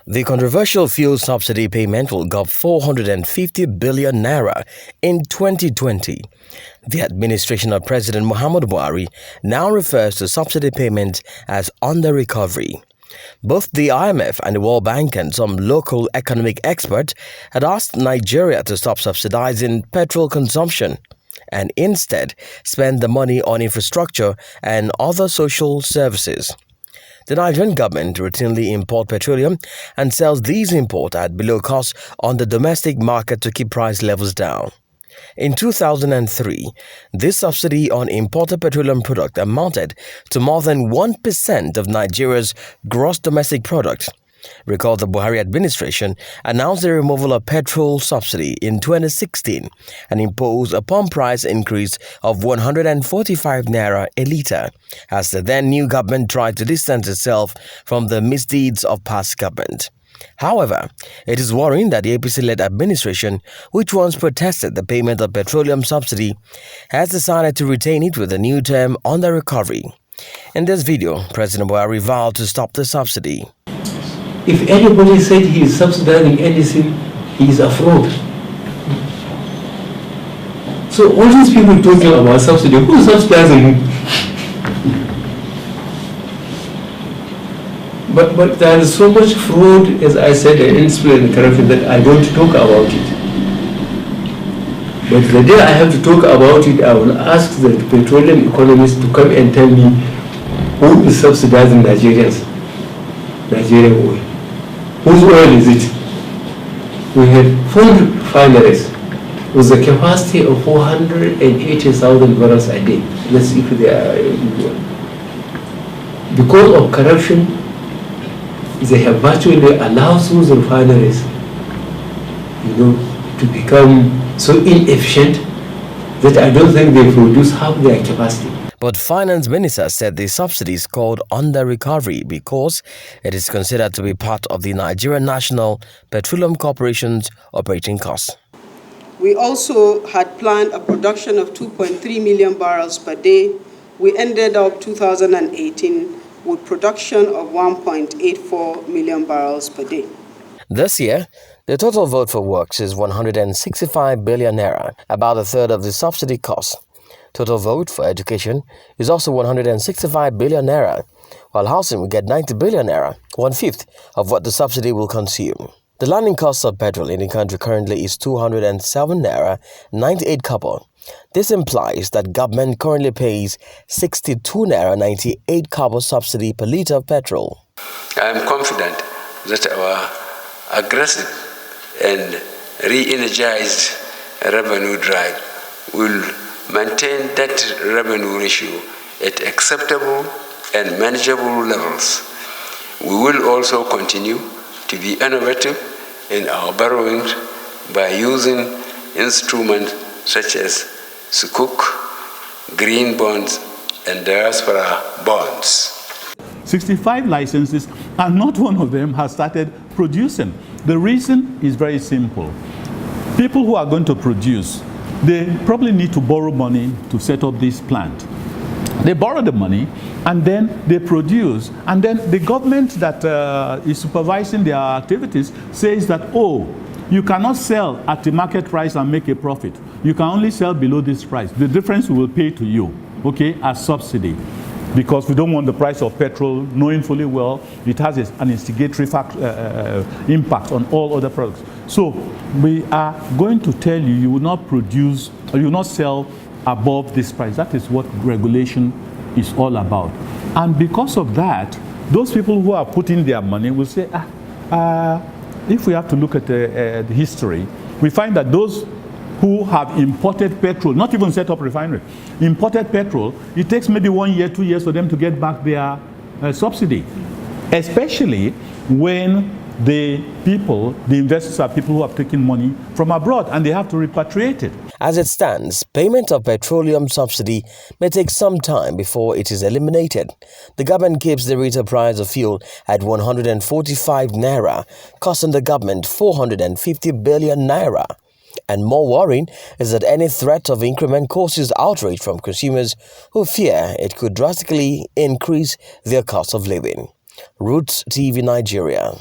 The controversial fuel subsidy payment will gulp 450 billion naira in 2020. The administration of President Muhammadu Buhari now refers to subsidy payment as under recovery. Both the IMF and the World Bank and some local economic experts had asked Nigeria to stop subsidizing petrol consumption and instead spend the money on infrastructure and other social services. The Nigerian government routinely imports petroleum and sells these imports at below cost on the domestic market to keep price levels down. In 2003, this subsidy on imported petroleum product amounted to more than 1% of Nigeria's gross domestic product. Recall the Buhari administration announced the removal of petrol subsidy in 2016 and imposed a pump price increase of 145 naira a litre, as the then new government tried to distance itself from the misdeeds of past government. However, it is worrying that the APC-led administration, which once protested the payment of petroleum subsidy, has decided to retain it with a new term under recovery. In this video, President Buhari vowed to stop the subsidy. If anybody said he is subsidizing anything, he is a fraud. So all these people talking about subsidy, who is subsidizing? But there is so much fraud, as I said, and indiscipline and corruption that I don't talk about it. But the day I have to talk about it, I will ask the petroleum economists to come and tell me who is subsidizing Nigerian oil. Whose oil is it? We had 4 refineries with a capacity of 480,000 barrels a day. Let's see if they are equal. Because of corruption, they have virtually allowed those refineries, to become so inefficient that I don't think they produce half their capacity. But Finance Minister said the subsidy is called under recovery because it is considered to be part of the Nigerian National Petroleum Corporation's operating costs. We also had planned a production of 2.3 million barrels per day. We ended up 2018 with production of 1.84 million barrels per day. This year, the total vote for works is 165 billion naira, about a third of the subsidy cost. Total vote for education is also 165 billion naira, while housing will get 90 billion naira, 1/5 of what the subsidy will consume. The landing cost of petrol in the country currently is 207 naira 98 kobo. This implies that government currently pays 62 naira 98 kobo subsidy per litre of petrol. I am confident that our aggressive and re-energized revenue drive will maintain that revenue ratio at acceptable and manageable levels. We will also continue to be innovative in our borrowings by using instruments such as Sukuk, green bonds, and diaspora bonds. 65 licenses, and not one of them has started producing. The reason is very simple. People who are going to produce, they probably need to borrow money to set up this plant. They borrow the money and then they produce, and then the government that is supervising their activities says that, oh, you cannot sell at the market price and make a profit. You can only sell below this price. The difference we will pay to you, okay, as subsidy. Because we don't want the price of petrol, knowing fully well it has an instigatory impact on all other products. So we are going to tell you, you will not produce or you will not sell above this price. That is what regulation is all about. And because of that, those people who are putting their money will say, if we have to look at the history, we find that those who have imported petrol, not even set up refinery, imported petrol, it takes maybe 1 year, 2 years for them to get back their subsidy. Especially when the investors are people who have taken money from abroad and they have to repatriate it. As it stands, payment of petroleum subsidy may take some time before it is eliminated. The government keeps the retail price of fuel at 145 naira, costing the government 450 billion naira. And more worrying is that any threat of increment causes outrage from consumers who fear it could drastically increase their cost of living. Roots TV Nigeria.